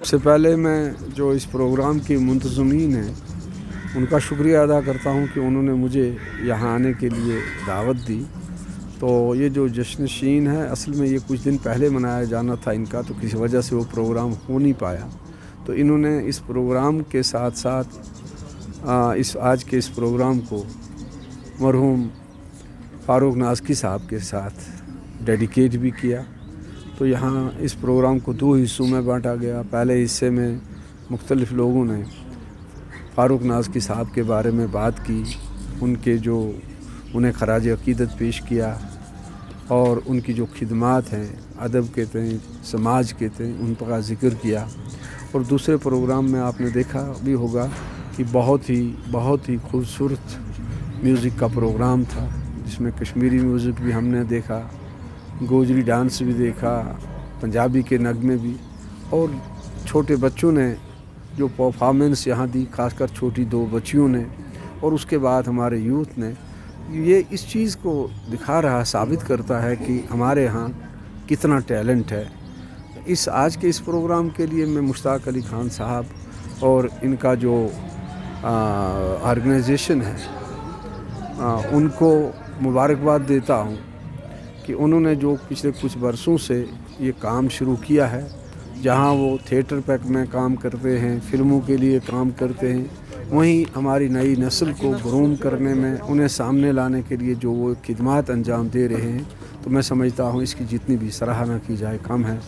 सबसे पहले मैं जो इस प्रोग्राम की मुंतज़मीन हैं उनका शुक्रिया अदा करता हूं कि उन्होंने मुझे यहाँ आने के लिए दावत दी। तो ये जो जश्न शीन है असल में ये कुछ दिन पहले मनाया जाना था इनका, तो किसी वजह से वो प्रोग्राम हो नहीं पाया। तो इन्होंने इस प्रोग्राम के साथ साथ इस आज के इस प्रोग्राम को मरहूम फ़ारूक नाज़की साहब के साथ डेडिकेट भी किया। तो यहाँ इस प्रोग्राम को दो हिस्सों में बांटा गया। पहले हिस्से में मुख्तलिफ़ लोगों ने फ़ारूक नाज़की साहब के बारे में बात की, उन्हें खराज अक़ीदत पेश किया और उनकी जो खिदमात हैं अदब के तय, समाज के तय, उन पर ज़िक्र किया। और दूसरे प्रोग्राम में आपने देखा भी होगा कि बहुत ही खूबसूरत म्यूज़िक का प्रोग्राम था, जिसमें कश्मीरी म्यूज़िक भी हमने देखा, गोजरी डांस भी देखा, पंजाबी के नगमे भी, और छोटे बच्चों ने जो परफॉर्मेंस यहाँ दी, खासकर छोटी दो बच्चियों ने, और उसके बाद हमारे यूथ ने। ये इस चीज़ को दिखा रहा, साबित करता है कि हमारे यहाँ कितना टैलेंट है। आज के इस प्रोग्राम के लिए मैं मुश्ताक अली खान साहब और इनका जो ऑर्गेनाइजेशन है उनको मुबारकबाद देता हूँ कि उन्होंने जो पिछले कुछ बरसों से ये काम शुरू किया है, जहाँ वो थिएटर पैक में काम करते हैं, फिल्मों के लिए काम करते हैं, वहीं हमारी नई नस्ल को ग्रूम करने में, उन्हें सामने लाने के लिए जो वो खिदमात अंजाम दे रहे हैं, तो मैं समझता हूँ इसकी जितनी भी सराहना की जाए कम है।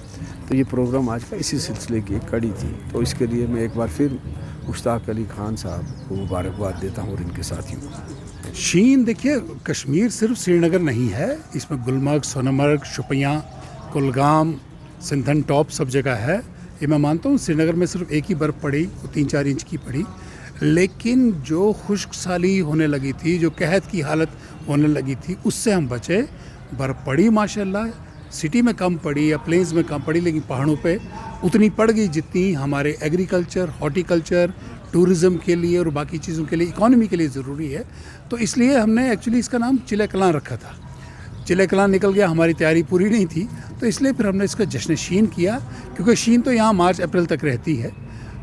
तो ये प्रोग्राम आज का इसी सिलसिले की एक कड़ी थी। तो इसके लिए मैं एक बार फिर मुश्ताक अली खान साहब को मुबारकबाद देता हूँ और इनके साथियों को। शीन देखिए, कश्मीर सिर्फ श्रीनगर नहीं है, इसमें गुलमर्ग, सोनमर्ग, शुपियाँ, कुलगाम, सिंथन टॉप सब जगह है। ये मैं मानता हूँ श्रीनगर में सिर्फ एक ही बर्फ़ पड़ी, वो 3-4 इंच की पड़ी, लेकिन जो खुश्क साली होने लगी थी, जो कहत की हालत होने लगी थी, उससे हम बचे। बर्फ़ पड़ी माशाल्लाह, सिटी में कम पड़ी या प्लेन्स में कम पड़ी, लेकिन पहाड़ों पे उतनी पड़ गई जितनी हमारे एग्रीकल्चर, हॉर्टिकल्चर, टूरिज़म के लिए और बाकी चीज़ों के लिए, इकॉनमी के लिए ज़रूरी है। तो इसलिए हमने एक्चुअली इसका नाम चिले कलां रखा था। चिले कलां निकल गया, हमारी तैयारी पूरी नहीं थी, तो इसलिए फिर हमने इसका जश्न शीन किया, क्योंकि शीन तो यहाँ मार्च अप्रैल तक रहती है।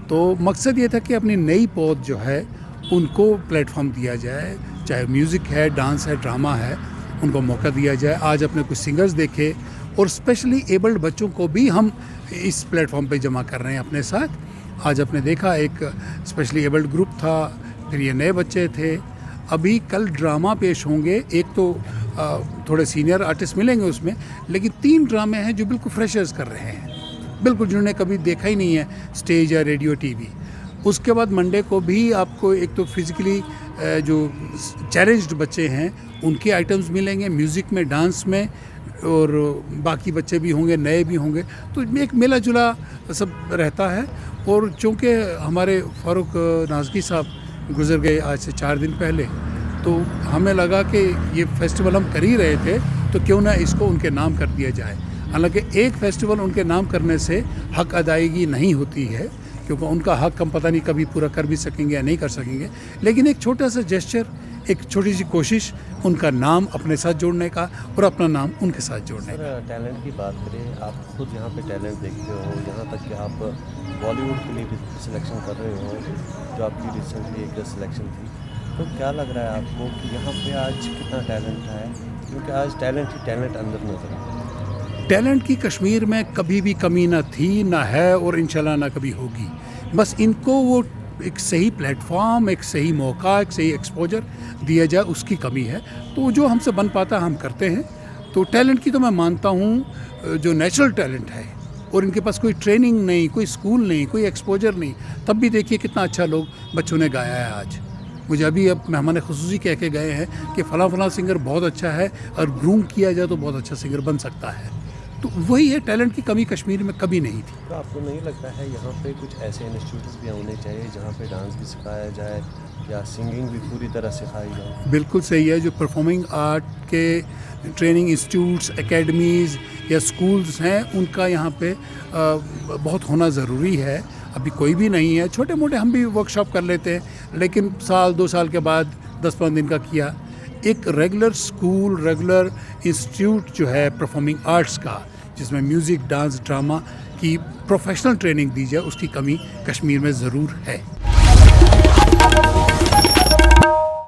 तो मकसद ये था कि अपनी नई पौध जो है उनको प्लेटफॉर्म दिया जाए, चाहे म्यूज़िक है, डांस है, ड्रामा है, उनको मौका दिया जाए। आज अपने कुछ सिंगर्स देखे और स्पेशली एबल्ड बच्चों को भी हम इस प्लेटफॉर्म पे जमा कर रहे हैं अपने साथ। आज आपने देखा एक स्पेशली एबल्ड ग्रुप था, फिर ये नए बच्चे थे। अभी कल ड्रामा पेश होंगे, एक तो थोड़े सीनियर आर्टिस्ट मिलेंगे उसमें, लेकिन 3 ड्रामे हैं जो बिल्कुल फ्रेशर्स कर रहे हैं, बिल्कुल जिन्होंने कभी देखा ही नहीं है स्टेज या रेडियो टीवी। उसके बाद मंडे को भी आपको एक तो फिज़िकली जो चैलेंज्ड बच्चे हैं उनके आइटम्स मिलेंगे, म्यूज़िक में, डांस में, और बाकी बच्चे भी होंगे, नए भी होंगे। तो एक मिला जुला सब रहता है। और चूँकि हमारे फ़ारूक नाज़की साहब गुज़र गए आज से 4 दिन पहले, तो हमें लगा कि ये फेस्टिवल हम कर ही रहे थे, तो क्यों ना इसको उनके नाम कर दिया जाए। हालांकि एक फेस्टिवल उनके नाम करने से हक अदायगी नहीं होती है, क्योंकि उनका हक हम पता नहीं कभी पूरा कर भी सकेंगे या नहीं कर सकेंगे, लेकिन एक छोटा सा जेस्चर, एक छोटी सी कोशिश उनका नाम अपने साथ जोड़ने का और अपना नाम उनके साथ जोड़ने का। टैलेंट की बात करें, आप खुद यहाँ पे टैलेंट देखते हो, यहाँ तक कि आप बॉलीवुड के लिए सिलेक्शन कर रहे हो, जो आपकी रिसेंटली एक सिलेक्शन थी, तो क्या लग रहा है आपको कि यहाँ पे आज कितना टैलेंट है? क्योंकि आज टैलेंट ही टैलेंट अंदर नजर आता है। टैलेंट की कश्मीर में कभी भी कमी ना थी, ना है और इंशाल्लाह ना कभी होगी। बस इनको वो एक सही प्लेटफॉर्म, एक सही मौका, एक सही एक्सपोजर दिया जाए, उसकी कमी है। तो जो हमसे बन पाता हम करते हैं। तो टैलेंट की तो मैं मानता हूँ जो नेचुरल टैलेंट है, और इनके पास कोई ट्रेनिंग नहीं, कोई स्कूल नहीं, कोई एक्सपोजर नहीं, तब भी देखिए कितना अच्छा लोग बच्चों ने गाया है। आज मुझे अभी अब मेहमान खुसूसी कह के गए हैं कि फ़लाँ सिंगर बहुत अच्छा है, और ग्रूम किया जाए तो बहुत अच्छा सिंगर बन सकता है। तो वही है, टैलेंट की कमी कश्मीर में कभी नहीं थी। तो आपको नहीं लगता है यहाँ पे कुछ ऐसे इंस्टीट्यूट्स भी होने चाहिए जहाँ पे डांस भी सिखाया जाए या सिंगिंग भी पूरी तरह सिखाई जाए? बिल्कुल सही है। जो परफॉर्मिंग आर्ट के ट्रेनिंग इंस्टीट्यूट्स, एकेडमीज़ या स्कूल्स हैं, उनका यहाँ पे बहुत होना ज़रूरी है। अभी कोई भी नहीं है। छोटे मोटे हम भी वर्कशॉप कर लेते हैं, लेकिन 1-2 साल के बाद 10-15 दिन का किया। एक रेगुलर स्कूल, रेगुलर इंस्टीट्यूट जो है परफॉर्मिंग आर्ट्स का, जिसमें म्यूज़िक, डांस, ड्रामा कि प्रोफेशनल ट्रेनिंग दी जाए, उसकी कमी कश्मीर में ज़रूर है।